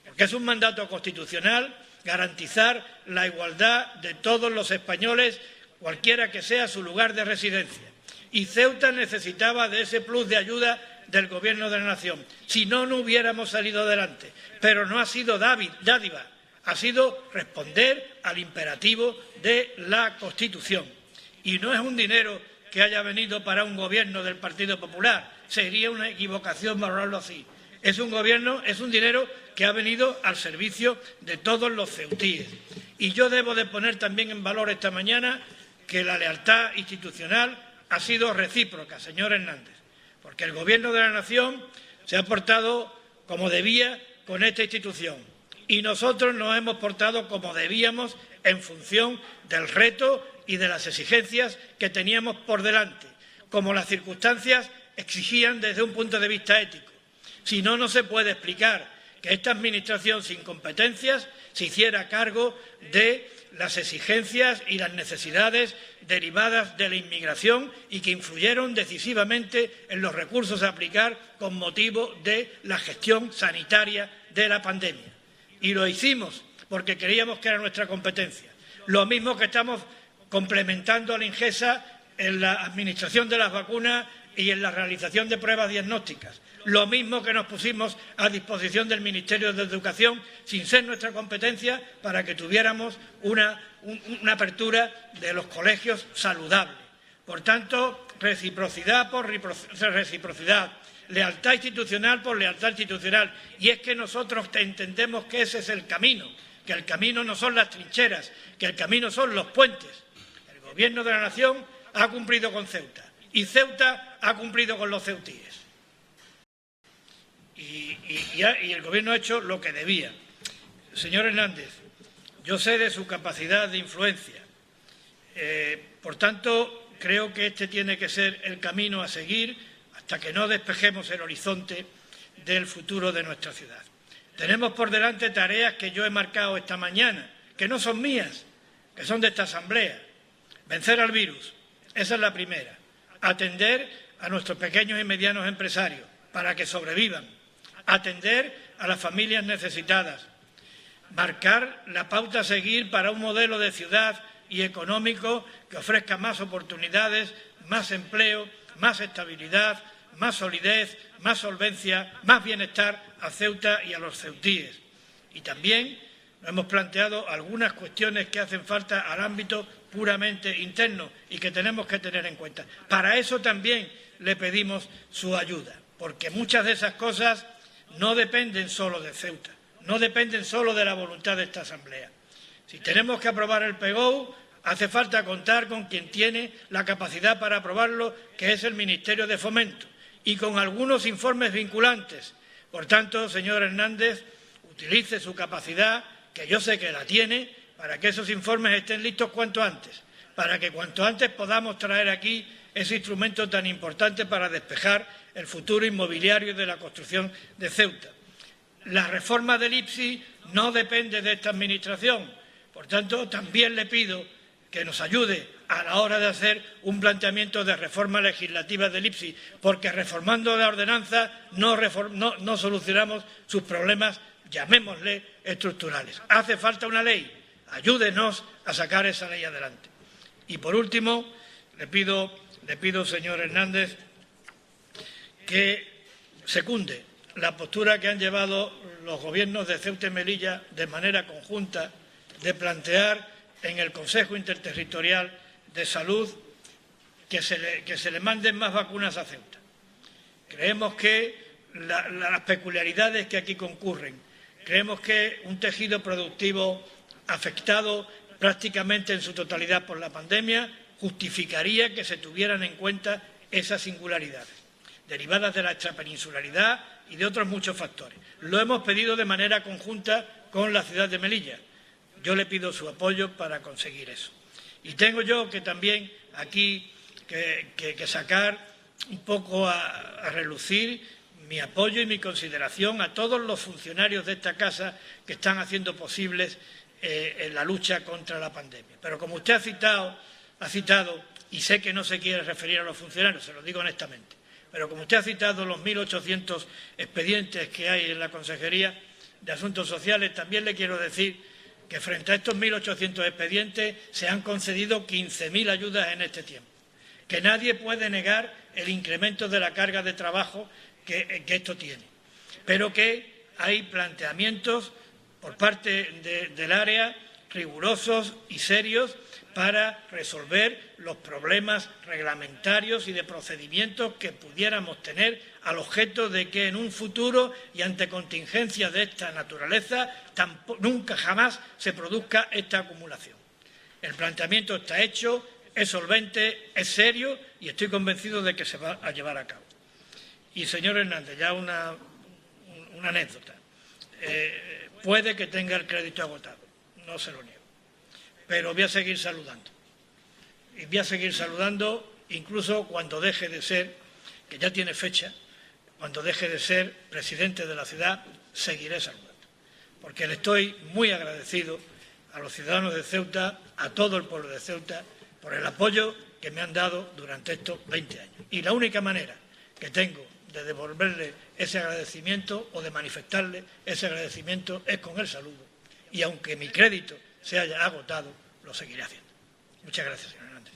Porque es un mandato constitucional garantizar la igualdad de todos los españoles, cualquiera que sea su lugar de residencia. Y Ceuta necesitaba de ese plus de ayuda del Gobierno de la Nación. Si no, no hubiéramos salido adelante. Pero no ha sido dádiva, ha sido responder al imperativo de la Constitución. Y no es un dinero que haya venido para un Gobierno del Partido Popular. Sería una equivocación valorarlo así. Es un dinero que ha venido al servicio de todos los ceutíes. Y yo debo de poner también en valor esta mañana que la lealtad institucional ha sido recíproca, señor Hernández, porque el Gobierno de la Nación se ha portado como debía con esta institución y nosotros nos hemos portado como debíamos en función del reto y de las exigencias que teníamos por delante, como las circunstancias exigían desde un punto de vista ético. Si no, no se puede explicar que esta Administración sin competencias se hiciera cargo de las exigencias y las necesidades derivadas de la inmigración y que influyeron decisivamente en los recursos a aplicar con motivo de la gestión sanitaria de la pandemia. Y lo hicimos porque creíamos que era nuestra competencia. Lo mismo que estamos complementando a la Ingesa en la administración de las vacunas y en la realización de pruebas diagnósticas. Lo mismo que nos pusimos a disposición del Ministerio de Educación, sin ser nuestra competencia, para que tuviéramos una apertura de los colegios saludable. Por tanto, reciprocidad por reciprocidad, lealtad institucional por lealtad institucional. Y es que nosotros entendemos que ese es el camino, que el camino no son las trincheras, que el camino son los puentes. Gobierno de la Nación ha cumplido con Ceuta y Ceuta ha cumplido con los ceutíes. Y el Gobierno ha hecho lo que debía. Señor Hernández, yo sé de su capacidad de influencia. Por tanto, creo que este tiene que ser el camino a seguir hasta que no despejemos el horizonte del futuro de nuestra ciudad. Tenemos por delante tareas que yo he marcado esta mañana, que no son mías, que son de esta Asamblea. Vencer al virus, esa es la primera. Atender a nuestros pequeños y medianos empresarios para que sobrevivan. Atender a las familias necesitadas. Marcar la pauta a seguir para un modelo de ciudad y económico que ofrezca más oportunidades, más empleo, más estabilidad, más solidez, más solvencia, más bienestar a Ceuta y a los ceutíes. Y también nos hemos planteado algunas cuestiones que hacen falta al ámbito puramente interno y que tenemos que tener en cuenta. Para eso también le pedimos su ayuda, porque muchas de esas cosas no dependen solo de Ceuta, no dependen solo de la voluntad de esta Asamblea. Si tenemos que aprobar el PGOU, hace falta contar con quien tiene la capacidad para aprobarlo, que es el Ministerio de Fomento, y con algunos informes vinculantes. Por tanto, señor Hernández, utilice su capacidad, que yo sé que la tiene, para que esos informes estén listos cuanto antes, para que cuanto antes podamos traer aquí ese instrumento tan importante para despejar el futuro inmobiliario de la construcción de Ceuta. La reforma del IPSI no depende de esta Administración. Por tanto, también le pido que nos ayude a la hora de hacer un planteamiento de reforma legislativa del IPSI, porque reformando la ordenanza no solucionamos sus problemas, llamémosle, estructurales. Hace falta una ley. Ayúdenos a sacar esa ley adelante. Y, por último, le pido, señor Hernández, que secunde la postura que han llevado los gobiernos de Ceuta y Melilla de manera conjunta de plantear en el Consejo Interterritorial de Salud que se le manden más vacunas a Ceuta. Creemos que las peculiaridades que aquí concurren, creemos que un tejido productivo afectado prácticamente en su totalidad por la pandemia justificaría que se tuvieran en cuenta esas singularidades, derivadas de la extrapeninsularidad y de otros muchos factores. Lo hemos pedido de manera conjunta con la ciudad de Melilla. Yo le pido su apoyo para conseguir eso. Y tengo yo que también aquí que sacar un poco a relucir mi apoyo y mi consideración a todos los funcionarios de esta casa que están haciendo posibles en la lucha contra la pandemia. Pero como usted ha citado, y sé que no se quiere referir a los funcionarios, se lo digo honestamente, pero como usted ha citado los 1.800 expedientes que hay en la Consejería de Asuntos Sociales, también le quiero decir que frente a estos 1.800 expedientes se han concedido 15.000 ayudas en este tiempo, que nadie puede negar el incremento de la carga de trabajo que esto tiene, pero que hay planteamientos por parte del área rigurosos y serios para resolver los problemas reglamentarios y de procedimientos que pudiéramos tener al objeto de que en un futuro y ante contingencias de esta naturaleza nunca jamás se produzca esta acumulación. El planteamiento está hecho, es solvente, es serio y estoy convencido de que se va a llevar a cabo. Y, señor Hernández, ya una anécdota. Puede que tenga el crédito agotado, no se lo niego, pero voy a seguir saludando. Y voy a seguir saludando incluso cuando deje de ser, que ya tiene fecha, cuando deje de ser presidente de la ciudad, seguiré saludando. Porque le estoy muy agradecido a los ciudadanos de Ceuta, a todo el pueblo de Ceuta, por el apoyo que me han dado durante estos 20 años. Y la única manera que tengo de devolverle ese agradecimiento o de manifestarle ese agradecimiento es con el saludo. Y aunque mi crédito se haya agotado, lo seguiré haciendo. Muchas gracias, señor Hernández.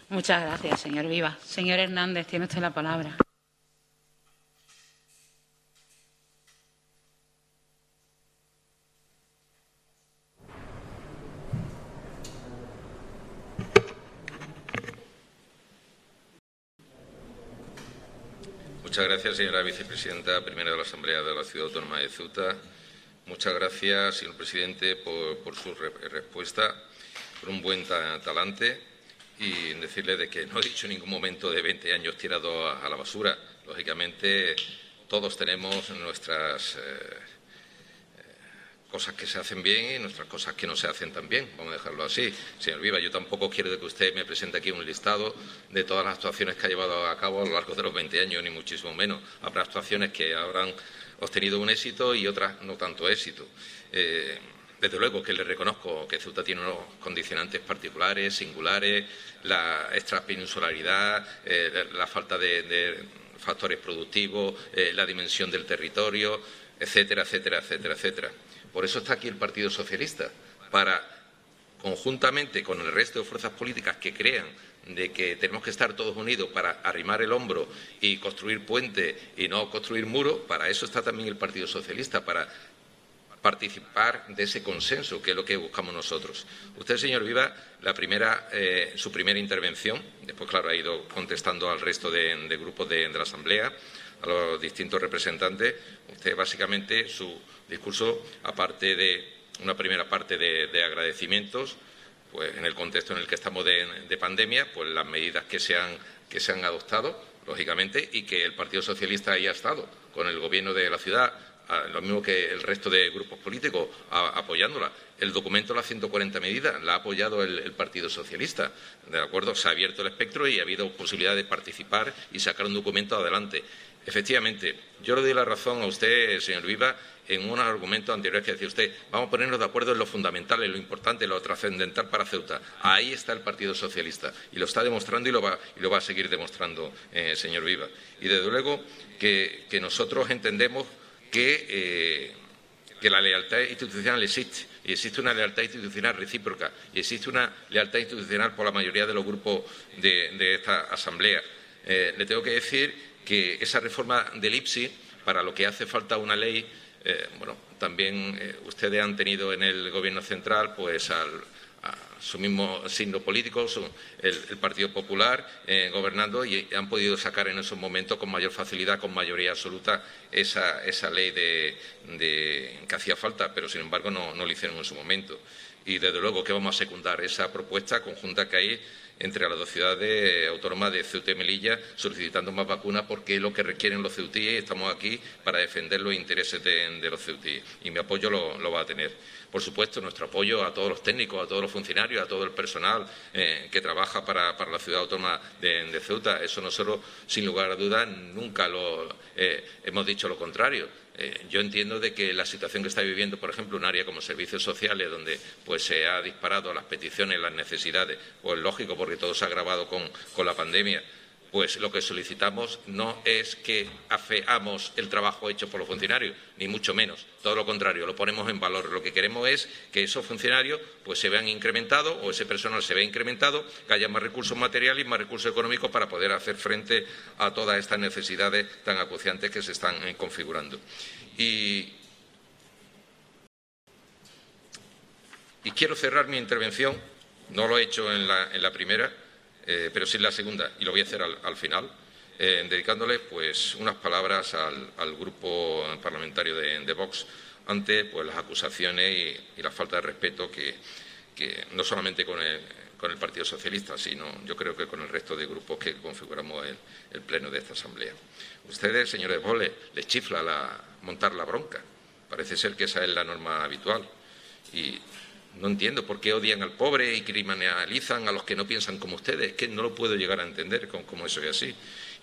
Muchas gracias, señor Vivas. Señor Hernández, tiene usted la palabra. Muchas gracias, señora vicepresidenta primera de la Asamblea de la Ciudad Autónoma de Ceuta. Muchas gracias, señor presidente, por su respuesta. un buen talante y decirle de que no he dicho en ningún momento de 20 años tirado a la basura. Lógicamente, todos tenemos nuestras cosas que se hacen bien y nuestras cosas que no se hacen tan bien, vamos a dejarlo así. Señor Viva, yo tampoco quiero que usted me presente aquí un listado de todas las actuaciones que ha llevado a cabo a lo largo de los 20 años, ni muchísimo menos. Habrá actuaciones que habrán obtenido un éxito y otras no tanto éxito. Desde luego que le reconozco que Ceuta tiene unos condicionantes particulares, singulares, la extrapeninsularidad, la falta de factores productivos, la dimensión del territorio, etcétera, etcétera, etcétera, etcétera. Por eso está aquí el Partido Socialista, para, conjuntamente con el resto de fuerzas políticas que crean de que tenemos que estar todos unidos para arrimar el hombro y construir puentes y no construir muros, para eso está también el Partido Socialista, para participar de ese consenso, que es lo que buscamos nosotros. Usted, señor Viva, su primera intervención, después, claro, ha ido contestando al resto de grupos de la Asamblea, a los distintos representantes. Usted, básicamente, su discurso, aparte de una primera parte de agradecimientos, pues en el contexto en el que estamos de pandemia, pues las medidas que se han adoptado, lógicamente, y que el Partido Socialista haya estado con el Gobierno de la ciudad, lo mismo que el resto de grupos políticos, apoyándola. El documento, las 140 medidas, la ha apoyado el Partido Socialista. ¿De acuerdo? Se ha abierto el espectro y ha habido posibilidad de participar y sacar un documento adelante. Efectivamente, yo le doy la razón a usted, señor Viva, en unos argumentos anteriores que decía usted, vamos a ponernos de acuerdo en lo fundamental, en lo importante, en lo trascendental para Ceuta. Ahí está el Partido Socialista y lo está demostrando y lo va a seguir demostrando, señor Viva. Y desde luego que nosotros entendemos que la lealtad institucional existe, y existe una lealtad institucional recíproca, y existe una lealtad institucional por la mayoría de los grupos de esta Asamblea. Le tengo que decir que esa reforma del IPSI, para lo que hace falta una ley, también ustedes han tenido en el Gobierno central pues a su mismo signo político, el Partido Popular, gobernando, y han podido sacar en esos momentos con mayor facilidad, con mayoría absoluta, esa ley que hacía falta, pero sin embargo no lo hicieron en su momento. Y desde luego que vamos a secundar esa propuesta conjunta que hay entre las dos ciudades autónomas de Ceuta y Melilla, solicitando más vacunas porque es lo que requieren los ceutíes y estamos aquí para defender los intereses de los ceutíes. Y mi apoyo lo va a tener. Por supuesto, nuestro apoyo a todos los técnicos, a todos los funcionarios, a todo el personal que trabaja para la ciudad autónoma de Ceuta. Eso nosotros, sin lugar a dudas, nunca hemos dicho lo contrario. Yo entiendo de que la situación que está viviendo, por ejemplo, un área como servicios sociales, donde pues se ha disparado las peticiones, las necesidades, pues lógico, porque todo se ha agravado con la pandemia, pues lo que solicitamos no es que afeamos el trabajo hecho por los funcionarios, ni mucho menos, todo lo contrario, lo ponemos en valor. Lo que queremos es que esos funcionarios pues se vean incrementados, o ese personal se vea incrementado, que haya más recursos materiales y más recursos económicos para poder hacer frente a todas estas necesidades tan acuciantes que se están configurando. Y quiero cerrar mi intervención, no lo he hecho en la primera, pero sí en la segunda, y lo voy a hacer al final, dedicándole pues unas palabras al grupo parlamentario de Vox ante pues las acusaciones y la falta de respeto que no solamente con el Partido Socialista, sino yo creo que con el resto de grupos que configuramos el pleno de esta Asamblea. Ustedes, señores Boles, les chifla montar la bronca. Parece ser que esa es la norma habitual. Y no entiendo por qué odian al pobre y criminalizan a los que no piensan como ustedes. Es que no lo puedo llegar a entender cómo eso es así.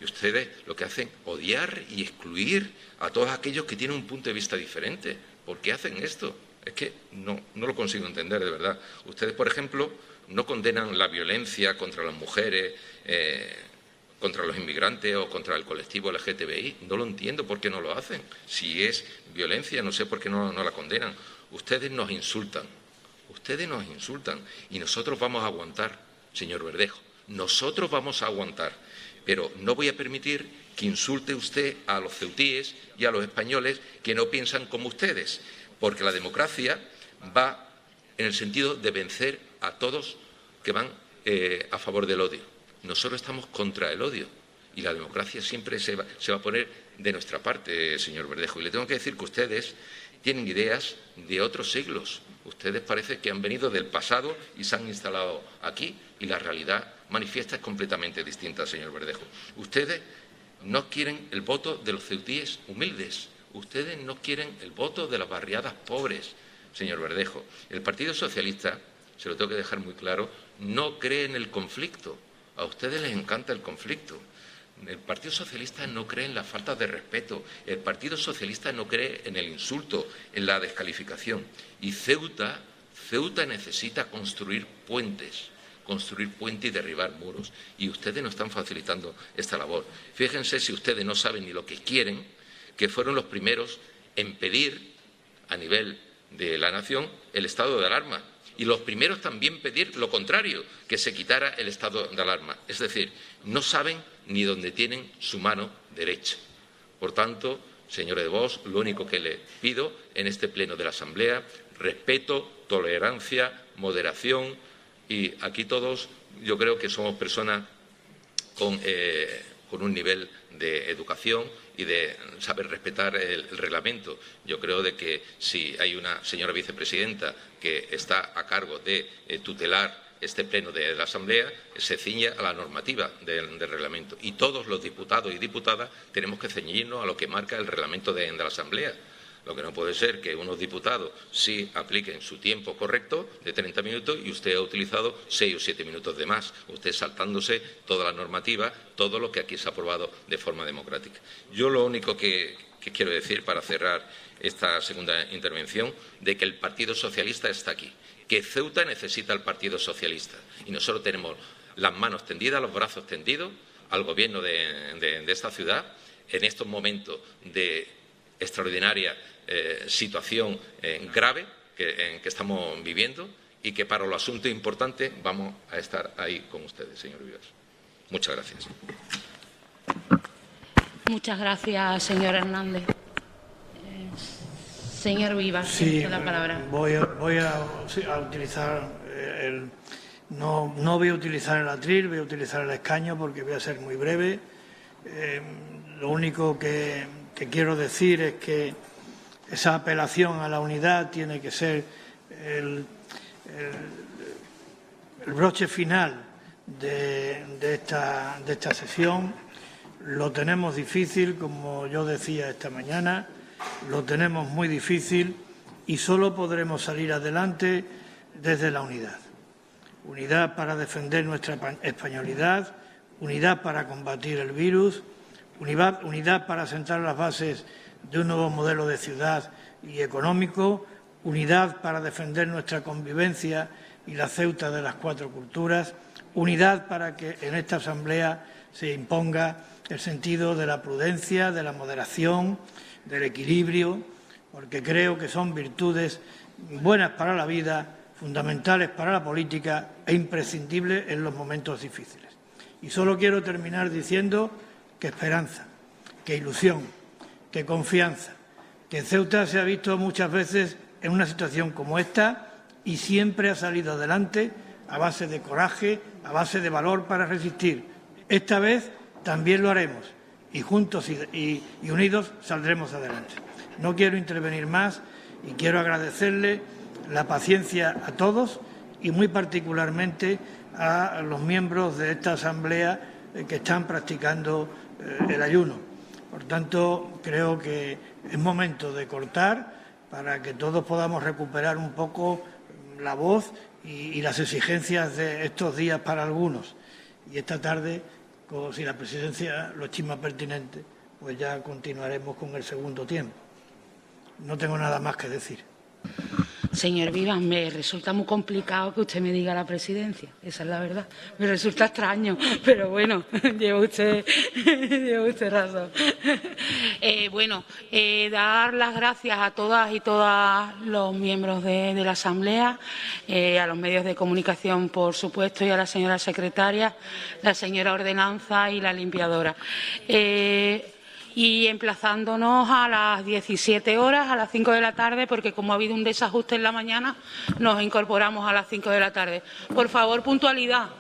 Y ustedes lo que hacen es odiar y excluir a todos aquellos que tienen un punto de vista diferente. ¿Por qué hacen esto? Es que no lo consigo entender, de verdad. Ustedes, por ejemplo, no condenan la violencia contra las mujeres, contra los inmigrantes o contra el colectivo LGTBI. No lo entiendo por qué no lo hacen. Si es violencia, no sé por qué no la condenan. Ustedes nos insultan. Ustedes nos insultan y nosotros vamos a aguantar, señor Verdejo. Nosotros vamos a aguantar. Pero no voy a permitir que insulte usted a los ceutíes y a los españoles que no piensan como ustedes, porque la democracia va en el sentido de vencer a todos que van a favor del odio. Nosotros estamos contra el odio y la democracia siempre se va a poner de nuestra parte, señor Verdejo. Y le tengo que decir que ustedes tienen ideas de otros siglos. Ustedes parece que han venido del pasado y se han instalado aquí, y la realidad manifiesta es completamente distinta, señor Verdejo. Ustedes no quieren el voto de los ceutíes humildes. Ustedes no quieren el voto de las barriadas pobres, señor Verdejo. El Partido Socialista, se lo tengo que dejar muy claro, no cree en el conflicto. A ustedes les encanta el conflicto. El Partido Socialista no cree en la falta de respeto. El Partido Socialista no cree en el insulto, en la descalificación. Y Ceuta necesita construir puentes y derribar muros. Y ustedes no están facilitando esta labor. Fíjense, si ustedes no saben ni lo que quieren, que fueron los primeros en pedir a nivel de la nación el estado de alarma. Y los primeros también pedir lo contrario, que se quitara el estado de alarma. Es decir, no saben ni dónde tienen su mano derecha. Por tanto, señor de Vox, lo único que le pido en este pleno de la Asamblea, respeto, tolerancia, moderación, y aquí todos yo creo que somos personas con un nivel de educación y de saber respetar el reglamento. Yo creo de que si hay una señora vicepresidenta que está a cargo de tutelar este pleno de la Asamblea, se ciña a la normativa del reglamento. Y todos los diputados y diputadas tenemos que ceñirnos a lo que marca el reglamento de la Asamblea. Lo que no puede ser que unos diputados sí apliquen su tiempo correcto de 30 minutos y usted ha utilizado 6 o 7 minutos de más. Usted saltándose toda la normativa, todo lo que aquí se ha aprobado de forma democrática. Yo lo único que quiero decir para cerrar esta segunda intervención, de que el Partido Socialista está aquí, que Ceuta necesita al Partido Socialista y nosotros tenemos las manos tendidas, los brazos tendidos al Gobierno de esta ciudad en estos momentos de extraordinaria situación grave que estamos viviendo, y que para los asuntos importantes vamos a estar ahí con ustedes, señor Vivas. Muchas gracias. Muchas gracias, señor Hernández. Señor Vivas, sí, tiene la palabra. Voy a utilizar no voy a utilizar el atril, voy a utilizar el escaño porque voy a ser muy breve. Lo único que quiero decir es que esa apelación a la unidad tiene que ser el broche final de esta sesión. Lo tenemos difícil, como yo decía esta mañana, lo tenemos muy difícil y solo podremos salir adelante desde la unidad. Unidad para defender nuestra españolidad, unidad para combatir el virus, unidad para sentar las bases de un nuevo modelo de ciudad y económico, unidad para defender nuestra convivencia y la Ceuta de las 4 culturas, unidad para que en esta Asamblea se imponga el sentido de la prudencia, de la moderación, del equilibrio, porque creo que son virtudes buenas para la vida, fundamentales para la política e imprescindibles en los momentos difíciles. Y solo quiero terminar diciendo que esperanza, que ilusión, que confianza, que Ceuta se ha visto muchas veces en una situación como esta y siempre ha salido adelante a base de coraje, a base de valor para resistir. Esta vez también lo haremos y juntos y unidos saldremos adelante. No quiero intervenir más y quiero agradecerle la paciencia a todos y muy particularmente a los miembros de esta Asamblea que están practicando el ayuno. Por tanto, creo que es momento de cortar para que todos podamos recuperar un poco la voz y las exigencias de estos días para algunos. Y esta tarde, si la Presidencia lo estima pertinente, pues ya continuaremos con el segundo tiempo. No tengo nada más que decir. Señor Vivas, me resulta muy complicado que usted me diga la presidencia, esa es la verdad. Me resulta extraño, pero bueno, lleva usted razón. Dar las gracias a todas y todos los miembros de la Asamblea, a los medios de comunicación, por supuesto, y a la señora secretaria, la señora ordenanza y la limpiadora. Y emplazándonos a las 17 horas, a las 5 de la tarde, porque como ha habido un desajuste en la mañana, nos incorporamos a las 5 de la tarde. Por favor, puntualidad.